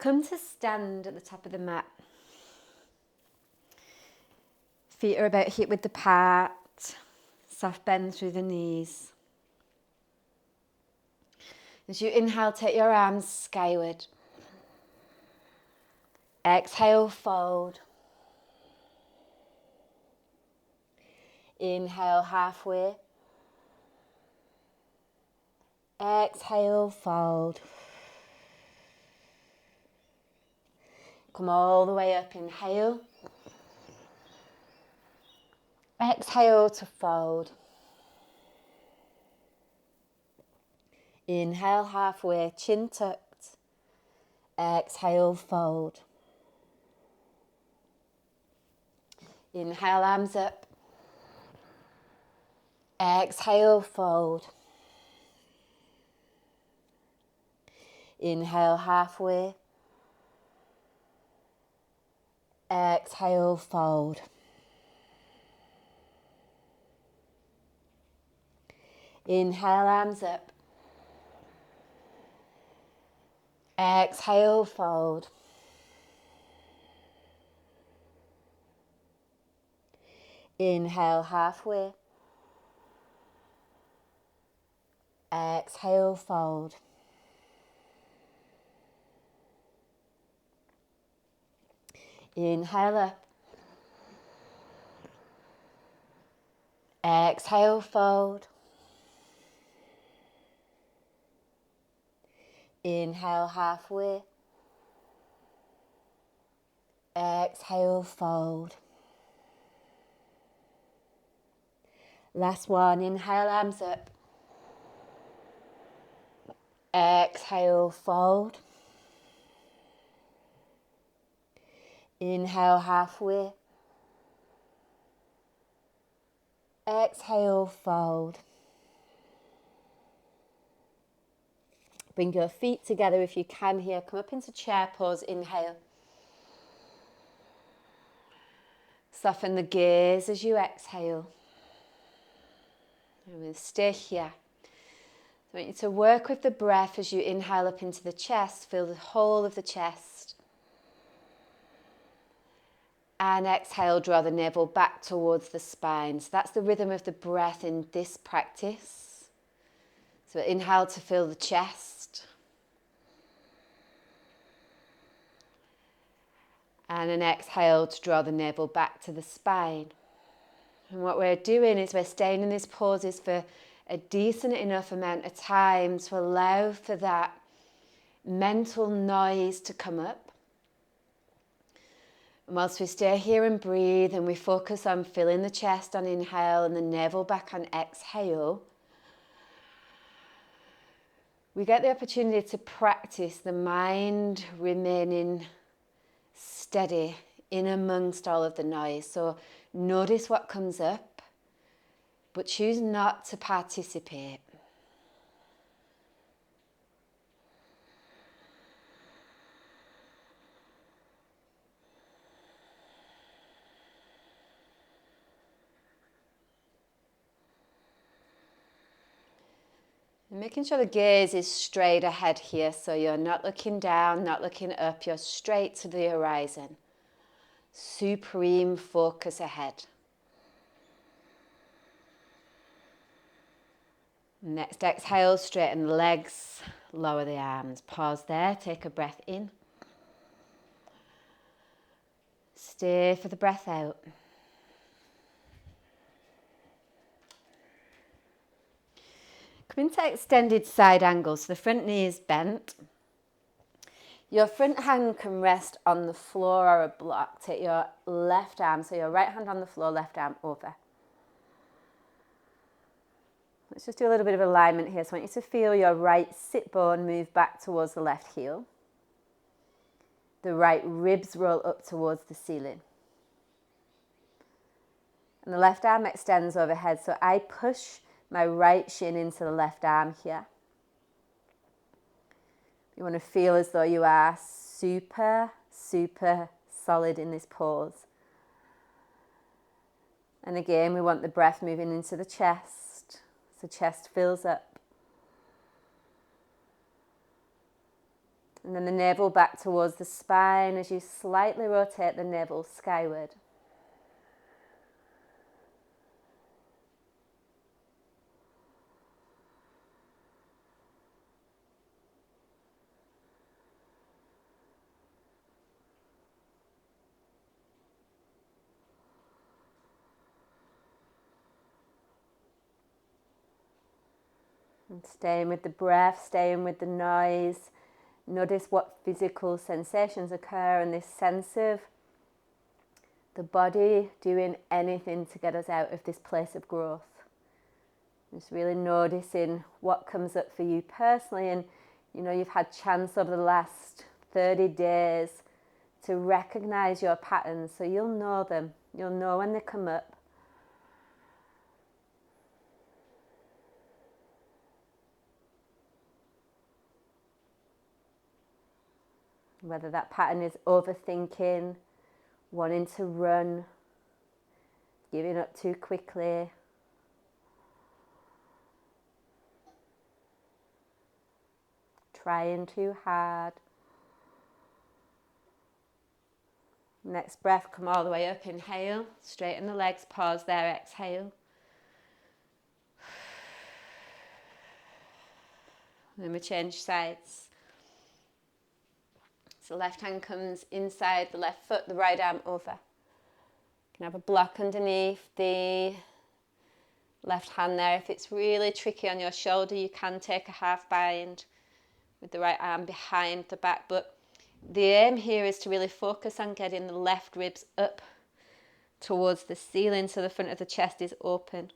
Come to stand at the top of the mat. Feet are about hip width apart. Soft bend through the knees. As you inhale, take your arms skyward. Exhale, fold. Inhale, halfway. Exhale, fold. Come all the way up, inhale. Exhale to fold. Inhale, halfway, chin tucked. Exhale, fold. Inhale, arms up. Exhale, fold. Inhale, halfway. Exhale, fold. Inhale, arms up. Exhale, fold. Inhale, halfway. Exhale, fold. Inhale up. Exhale, fold. Inhale, halfway. Exhale, fold. Last one. Inhale, arms up. Exhale, fold. Inhale, halfway. Exhale, fold. Bring your feet together if you can here. Come up into chair pose. Inhale. Soften the gaze as you exhale. And we'll stay here. I want you to work with the breath as you inhale up into the chest. Feel the whole of the chest. And exhale, draw the navel back towards the spine. So that's the rhythm of the breath in this practice. So inhale to fill the chest. And an exhale to draw the navel back to the spine. And what we're doing is we're staying in these poses for a decent enough amount of time to allow for that mental noise to come up. And whilst we stay here and breathe and we focus on filling the chest on inhale and the navel back on exhale, we get the opportunity to practice the mind remaining steady in amongst all of the noise. So notice what comes up, but choose not to participate. And making sure the gaze is straight ahead here, so you're not looking down, not looking up, you're straight to the horizon. Supreme focus ahead. Next exhale, straighten the legs, lower the arms. Pause there, take a breath in. Stay for the breath out. Come into extended side angle, so the front knee is bent. Your front hand can rest on the floor or a block. Take your left arm, so your right hand on the floor, left arm over. Let's just do a little bit of alignment here. So I want you to feel your right sit bone move back towards the left heel. The right ribs roll up towards the ceiling. And the left arm extends overhead, so I push my right shin into the left arm here. You want to feel as though you are super, super solid in this pose. And again, we want the breath moving into the chest. So chest fills up. And then the navel back towards the spine as you slightly rotate the navel skyward. And staying with the breath, staying with the noise. Notice what physical sensations occur and this sense of the body doing anything to get us out of this place of growth. Just really noticing what comes up for you personally. And you've had chance over the last 30 days to recognize your patterns, so you'll know them. You'll know when they come up. Whether that pattern is overthinking, wanting to run, giving up too quickly, trying too hard. Next breath, come all the way up, inhale, straighten the legs, pause there, exhale. Then we change sides. So left hand comes inside the left foot, the right arm over. You can have a block underneath the left hand there. If it's really tricky on your shoulder, you can take a half bind with the right arm behind the back. But the aim here is to really focus on getting the left ribs up towards the ceiling so the front of the chest is open.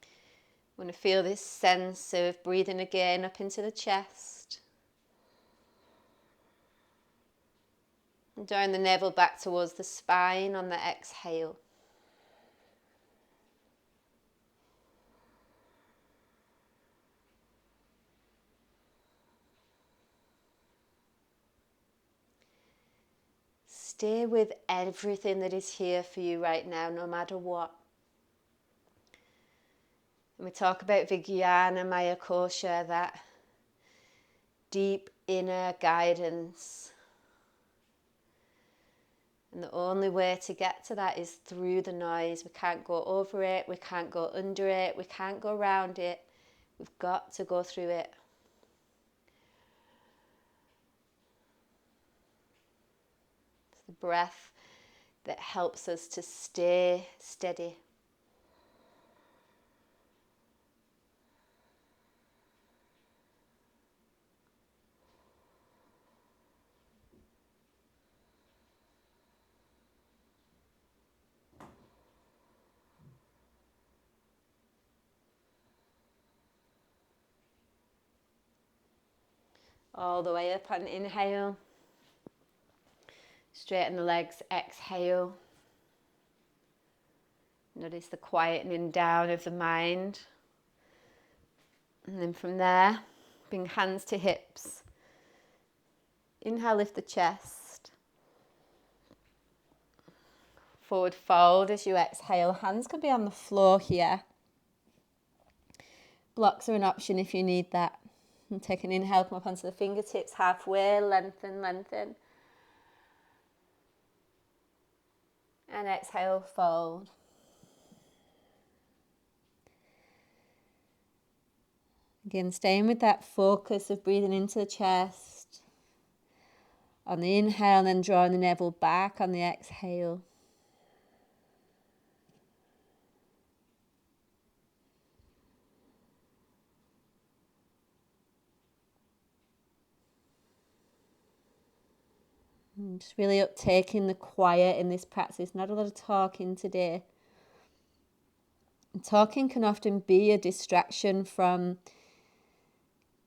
I want to feel this sense of breathing again up into the chest. And drawing the navel back towards the spine on the exhale. Stay with everything that is here for you right now, no matter what. And we talk about Vijnana Maya Kosha, that deep inner guidance. And the only way to get to that is through the noise. We can't go over it, we can't go under it, we can't go around it. We've got to go through it. It's the breath that helps us to stay steady. All the way up on inhale. Straighten the legs, exhale. Notice the quietening down of the mind. And then from there, bring hands to hips. Inhale, lift the chest. Forward fold as you exhale. Hands can be on the floor here. Blocks are an option if you need that. And take an inhale, come up onto the fingertips halfway, lengthen, lengthen. And exhale, fold. Again, staying with that focus of breathing into the chest. On the inhale, then drawing the navel back on the exhale. And just really uptaking the quiet in this practice. Not a lot of talking today. And talking can often be a distraction from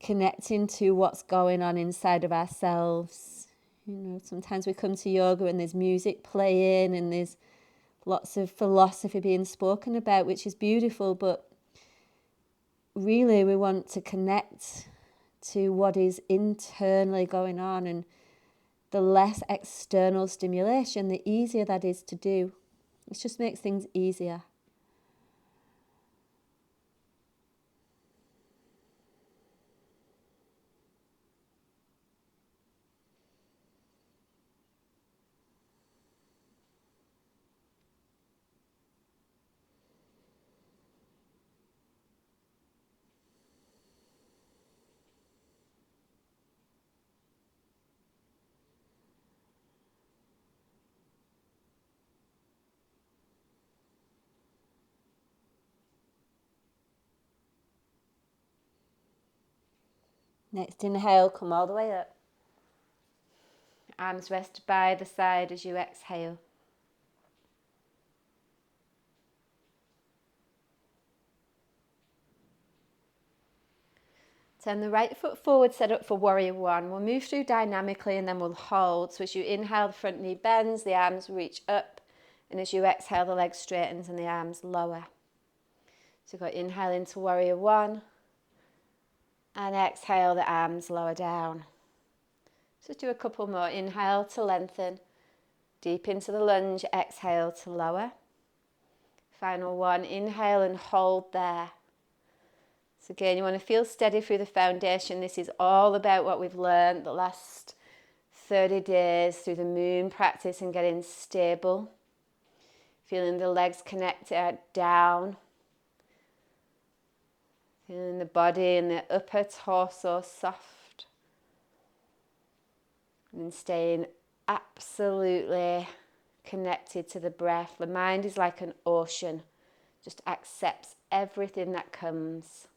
connecting to what's going on inside of ourselves. Sometimes we come to yoga and there's music playing and there's lots of philosophy being spoken about, which is beautiful, but really we want to connect to what is internally going on, and the less external stimulation, the easier that is to do. It just makes things easier. Next inhale, come all the way up. Arms rest by the side as you exhale. Turn the right foot forward, set up for warrior one. We'll move through dynamically and then we'll hold. So as you inhale, the front knee bends, the arms reach up. And as you exhale, the legs straightens and the arms lower. So go inhale into warrior one. And exhale, the arms lower down. So do a couple more. Inhale to lengthen. Deep into the lunge, exhale to lower. Final one, inhale and hold there. So again, you want to feel steady through the foundation. This is all about what we've learned the last 30 days through the moon practice and getting stable. Feeling the legs connect down. Feeling the body and the upper torso soft. And then staying absolutely connected to the breath. The mind is like an ocean. Just accepts everything that comes.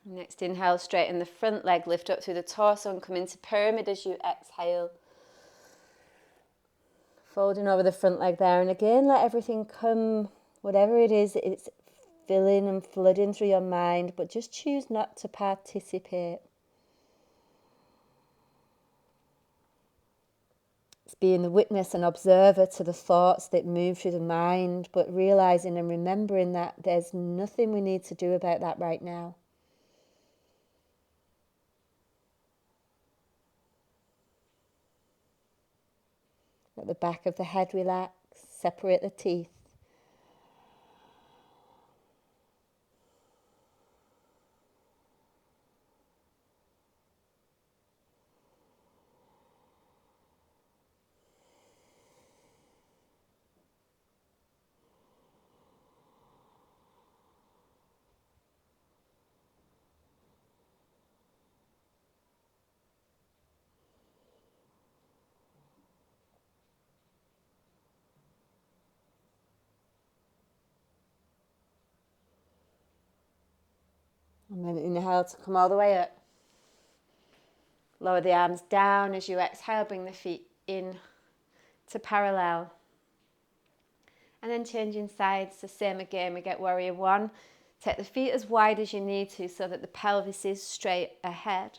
Next inhale, straighten the front leg, lift up through the torso and come into pyramid as you exhale. Folding over the front leg there, and again let everything come, whatever it is, it's filling and flooding through your mind, but just choose not to participate. It's being the witness and observer to the thoughts that move through the mind, but realizing and remembering that there's nothing we need to do about that right now. Let the back of the head relax, separate the teeth. And then inhale to come all the way up. Lower the arms down as you exhale, bring the feet in to parallel. And then changing sides, the same again, we get warrior one. Take the feet as wide as you need to so that the pelvis is straight ahead.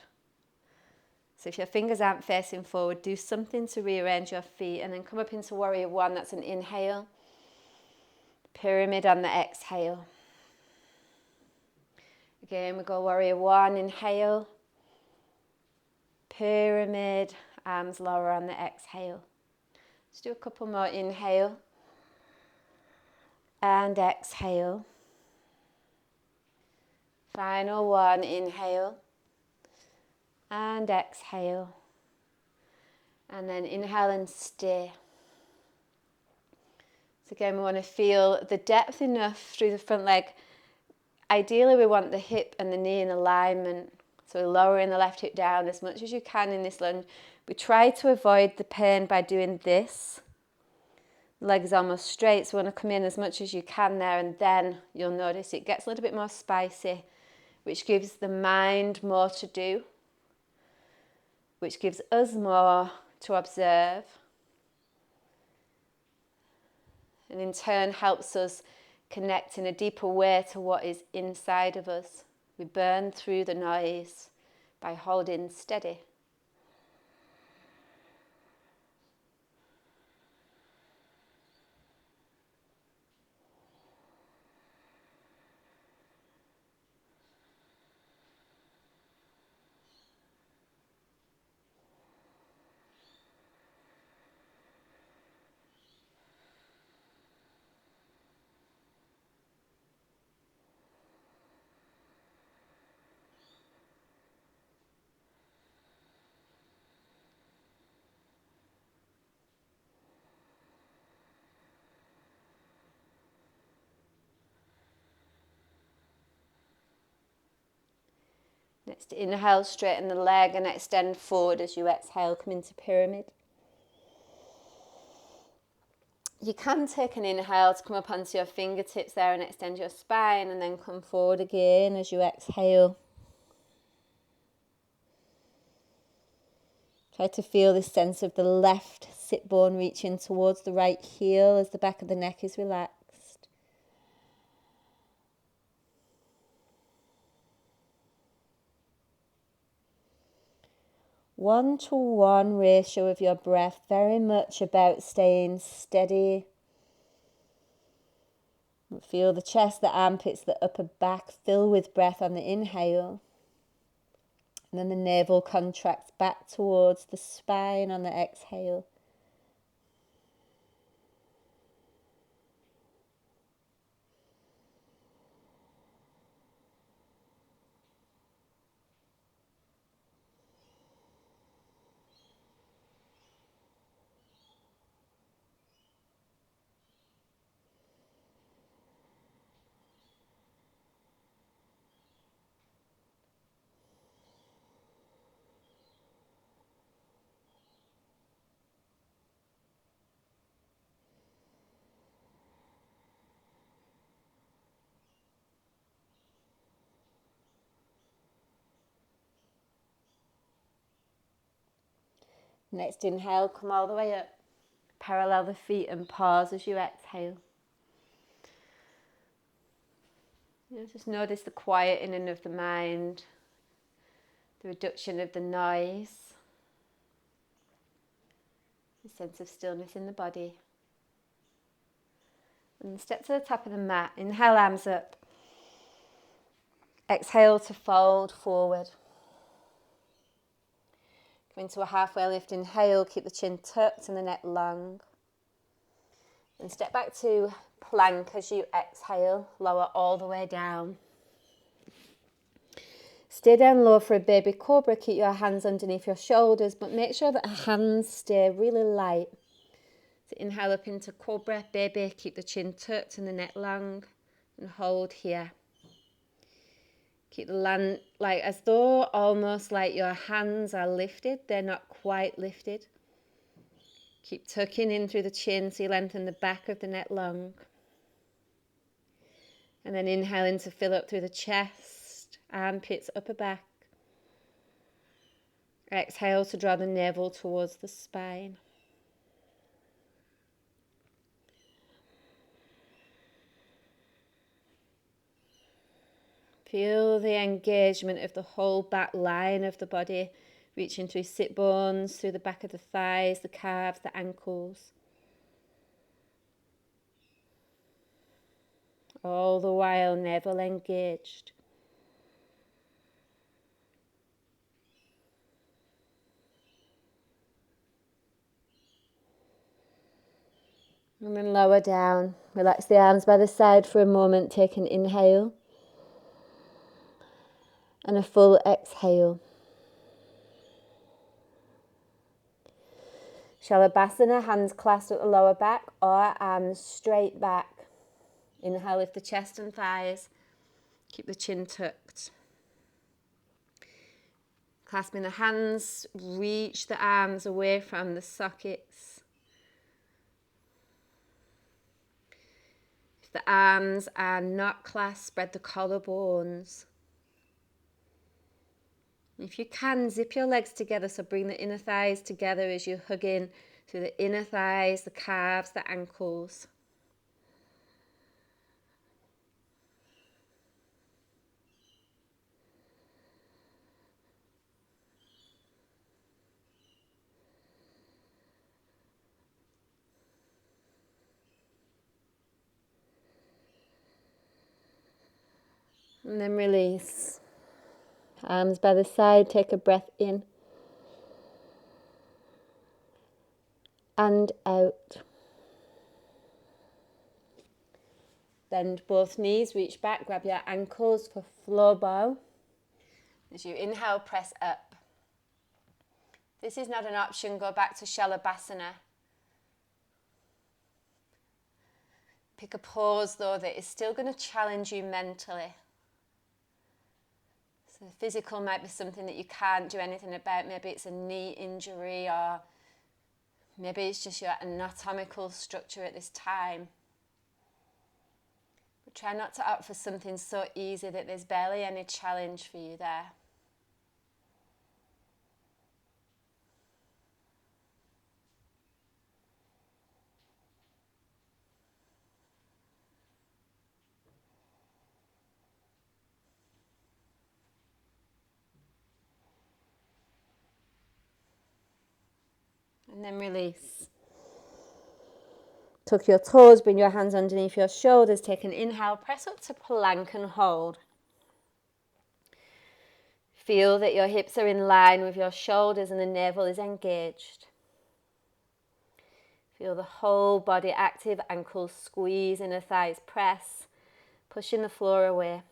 So if your fingers aren't facing forward, do something to rearrange your feet and then come up into warrior one. That's an inhale. Pyramid on the exhale. Again, we go warrior one, inhale. Pyramid, arms lower on the exhale. Let's do a couple more. Inhale and exhale. Final one, inhale and exhale. And then inhale and stay. So again, we want to feel the depth enough through the front leg. Ideally, we want the hip and the knee in alignment. So we're lowering the left hip down as much as you can in this lunge. We try to avoid the pain by doing this. The leg is almost straight, so we want to come in as much as you can there, and then you'll notice it gets a little bit more spicy, which gives the mind more to do, which gives us more to observe, and in turn helps us connect in a deeper way to what is inside of us. We burn through the noise by holding steady. Next inhale, straighten the leg and extend forward as you exhale, come into pyramid. You can take an inhale to come up onto your fingertips there and extend your spine, and then come forward again as you exhale. Try to feel this sense of the left sit bone reaching towards the right heel as the back of the neck is relaxed. One-to-one ratio of your breath, very much about staying steady. Feel the chest, the armpits, the upper back fill with breath on the inhale. And then the navel contracts back towards the spine on the exhale. Next inhale, come all the way up. Parallel the feet and pause as you exhale. Just notice the quietening of the mind, the reduction of the noise, the sense of stillness in the body. And step to the top of the mat. Inhale, arms up. Exhale to fold forward. Come into a halfway lift. Inhale, keep the chin tucked and the neck long. And step back to plank as you exhale. Lower all the way down. Stay down low for a baby cobra. Keep your hands underneath your shoulders, but make sure that hands stay really light. So inhale up into cobra, baby. Keep the chin tucked and the neck long. And hold here. Keep the land like as though almost like your hands are lifted. They're not quite lifted. Keep tucking in through the chin so you lengthen the back of the neck long. And then inhaling to fill up through the chest, armpits, upper back. Exhale to draw the navel towards the spine. Feel the engagement of the whole back line of the body, reaching through sit bones, through the back of the thighs, the calves, the ankles. All the while, navel engaged. And then lower down. Relax the arms by the side for a moment. Take an inhale. And a full exhale. Shalabhasana, hands clasped at the lower back or arms straight back. Inhale, lift the chest and thighs. Keep the chin tucked. Clasping the hands, reach the arms away from the sockets. If the arms are not clasped, spread the collarbones. If you can, zip your legs together, so bring the inner thighs together as you hug in through the inner thighs, the calves, the ankles. And then release. Arms by the side, take a breath in and out. Bend both knees, reach back, grab your ankles for floor bow. As you inhale, press up. This is not an option, go back to Shalabhasana. Pick a pose though that is still going to challenge you mentally. So the physical might be something that you can't do anything about. Maybe it's a knee injury, or maybe it's just your anatomical structure at this time. But try not to opt for something so easy that there's barely any challenge for you there. And then release. Tuck your toes, bring your hands underneath your shoulders. Take an inhale, press up to plank and hold. Feel that your hips are in line with your shoulders and the navel is engaged. Feel the whole body active, ankles squeeze, inner thighs press, pushing the floor away.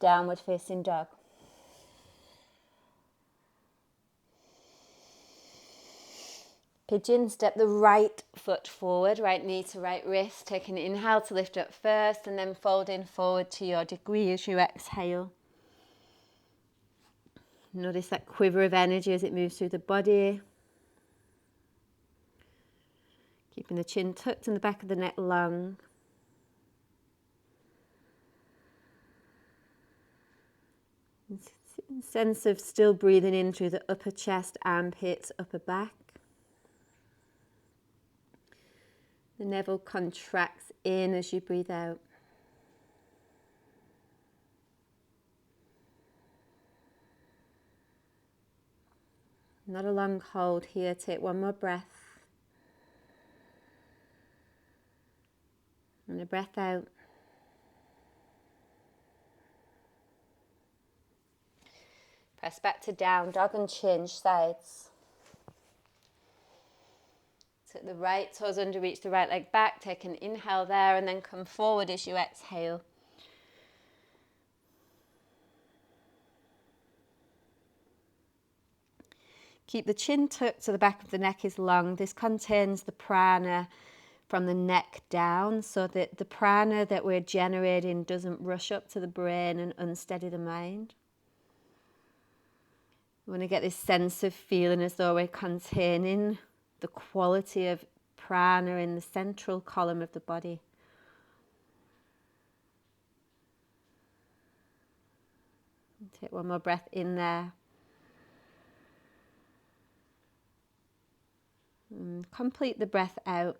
Downward facing dog. Pigeon, step the right foot forward, right knee to right wrist. Take an inhale to lift up first and then folding forward to your degree as you exhale. Notice that quiver of energy as it moves through the body. Keeping the chin tucked and the back of the neck long. Sense of still breathing in through the upper chest, armpits, upper back. The navel contracts in as you breathe out. Not a long hold here. Take one more breath. And a breath out. Press back to down dog and change sides. Take the right toes under, reach the right leg back. Take an inhale there and then come forward as you exhale. Keep the chin tucked so the back of the neck is long. This contains the prana from the neck down so that the prana that we're generating doesn't rush up to the brain and unsteady the mind. We want to get this sense of feeling as though we're containing the quality of prana in the central column of the body. Take one more breath in there. And complete the breath out.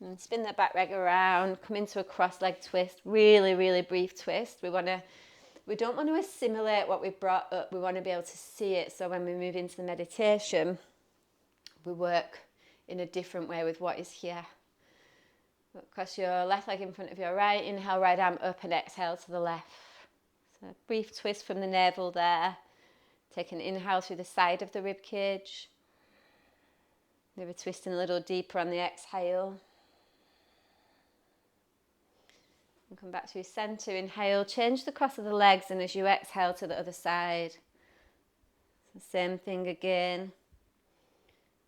And spin that back leg around, come into a cross-leg twist, really, really brief twist. We don't want to assimilate what we've brought up, we want to be able to see it. So when we move into the meditation, we work in a different way with what is here. Cross your left leg in front of your right, inhale right arm up and exhale to the left. So a brief twist from the navel there. Take an inhale through the side of the rib cage. Maybe twisting a little deeper on the exhale. And come back to your center, inhale, change the cross of the legs, and as you exhale to the other side. So same thing again.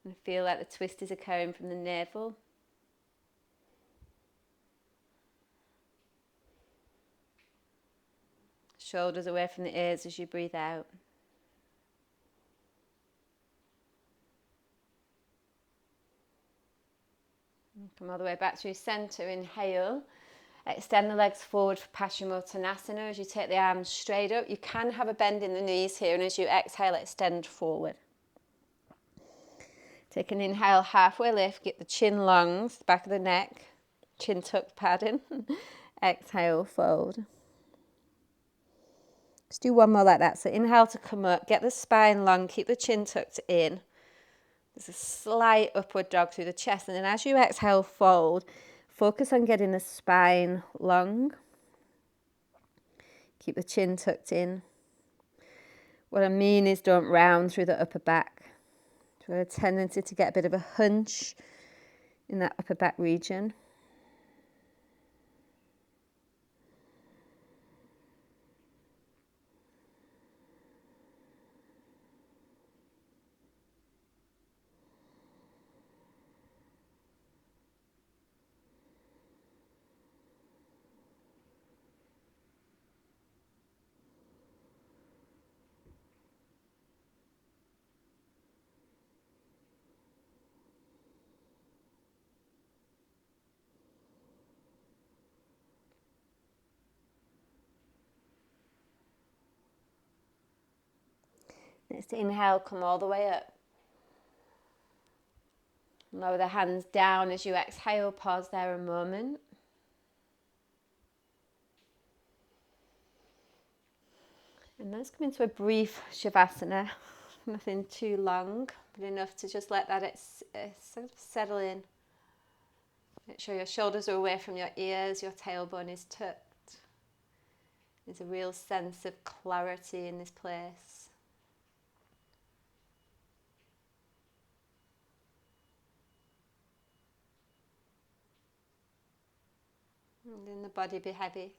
And feel like the twist is occurring from the navel. Shoulders away from the ears as you breathe out. And come all the way back to your center, inhale. Extend the legs forward for Paschimottanasana as you take the arms straight up. You can have a bend in the knees here, and as you exhale, extend forward. Take an inhale, halfway lift, get the chin long, back of the neck, chin tucked, pardon. Exhale, fold. Let's do one more like that. So inhale to come up, get the spine long, keep the chin tucked in. There's a slight upward dog through the chest, and then as you exhale, fold. Focus on getting the spine long. Keep the chin tucked in. What I mean is don't round through the upper back. There's a tendency to get a bit of a hunch in that upper back region. Next inhale, come all the way up. Lower the hands down as you exhale. Pause there a moment. And let's come into a brief Shavasana. Nothing too long, but enough to just let that sort of settle in. Make sure your shoulders are away from your ears, your tailbone is tucked. There's a real sense of clarity in this place. And then the body be heavy.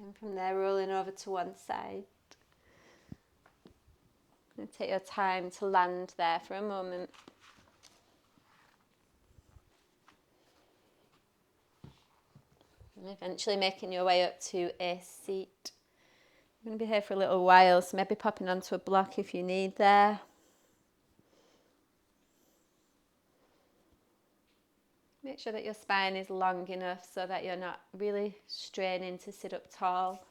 And from there, rolling over to one side. And take your time to land there for a moment. And eventually making your way up to a seat. I'm going to be here for a little while, so maybe popping onto a block if you need there. Make sure that your spine is long enough so that you're not really straining to sit up tall.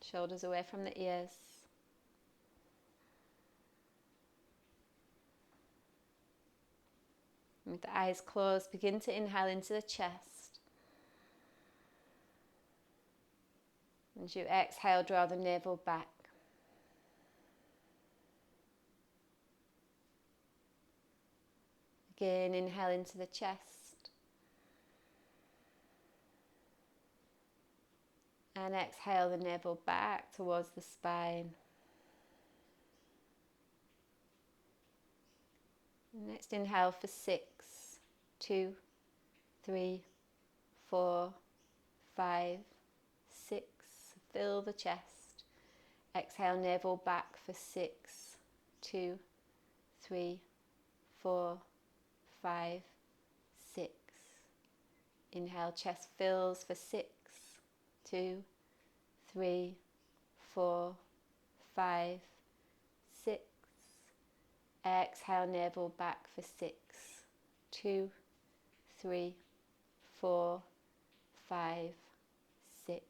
Shoulders away from the ears. With the eyes closed, begin to inhale into the chest. As you exhale, draw the navel back. Again, inhale into the chest. And exhale the navel back towards the spine. Next inhale for 6, 2, 3, 4, 5, 6. Fill the chest. Exhale, navel back for 6, 2, 3, 4, 5, 6. Inhale, chest fills for 6, 2, 3, 4, 5, 6. Exhale, navel back for 6, 2, 3, 4, 5, 6.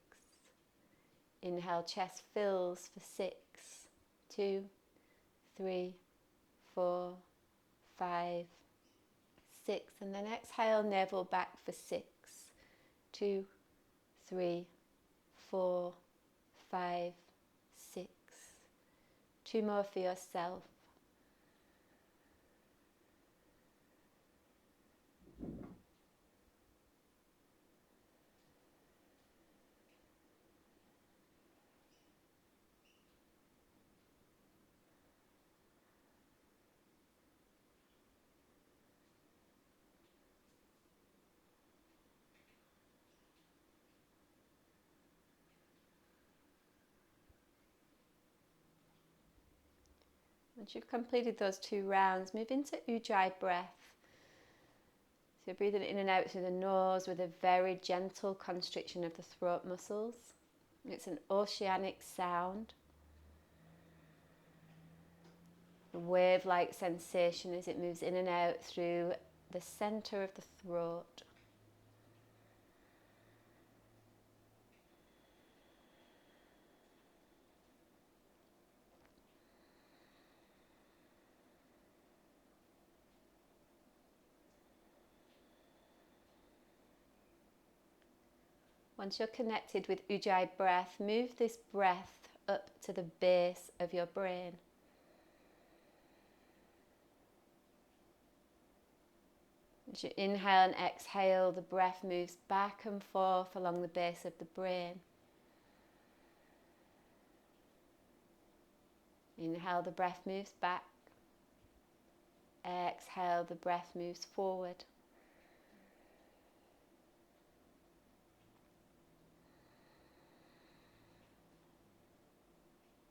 Inhale, chest fills for 6, 2, 3, 4, 5, 6. And then exhale, navel back for 6, 2, 3, 4, 5, 6. 2 more for yourself. Once you've completed those 2 rounds, move into Ujjayi breath. So you're breathing in and out through the nose with a very gentle constriction of the throat muscles. It's an oceanic sound. A wave-like sensation as it moves in and out through the center of the throat. Once you're connected with Ujjayi breath, move this breath up to the base of your brain. As you inhale and exhale, the breath moves back and forth along the base of the brain. Inhale, the breath moves back. Exhale, the breath moves forward.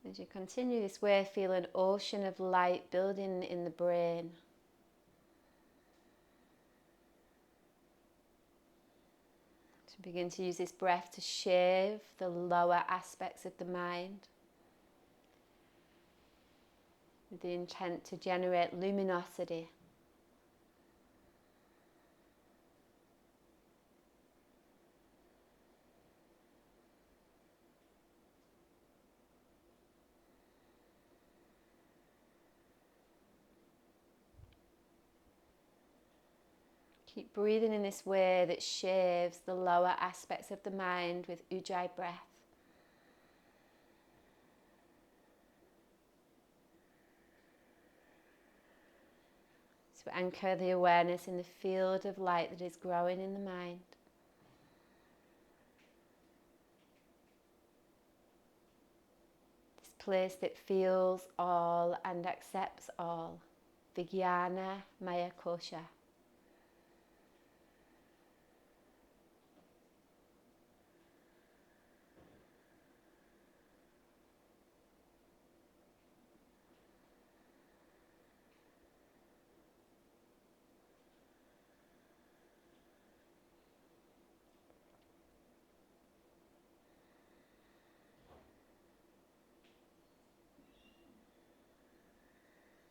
As you continue this way, feel an ocean of light building in the brain. To begin to use this breath to shave the lower aspects of the mind, with the intent to generate luminosity. Keep breathing in this way that shaves the lower aspects of the mind with Ujjayi breath. So anchor the awareness in the field of light that is growing in the mind. This place that feels all and accepts all. Vijnana Maya Kosha.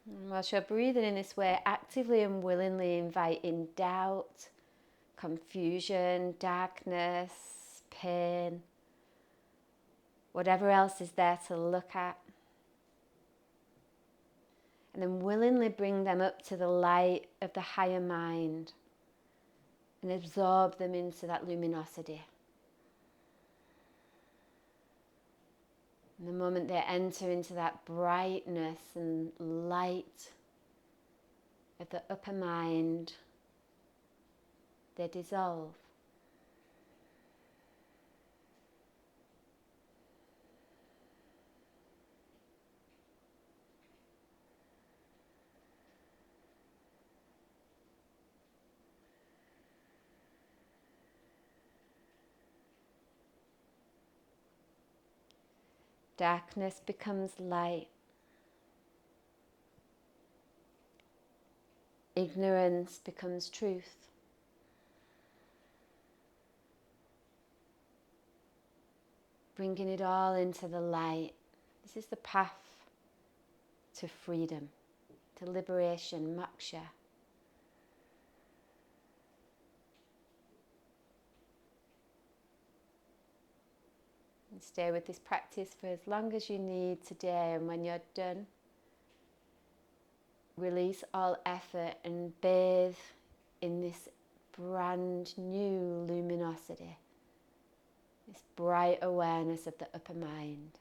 And whilst you're breathing in this way, actively and willingly invite in doubt, confusion, darkness, pain, whatever else is there to look at. And then willingly bring them up to the light of the higher mind and absorb them into that luminosity. And the moment they enter into that brightness and light of the upper mind, they dissolve. Darkness becomes light. Ignorance becomes truth. Bringing it all into the light. This is the path to freedom, to liberation, moksha. And stay with this practice for as long as you need today, and when you're done, release all effort and bathe in this brand new luminosity, this bright awareness of the upper mind.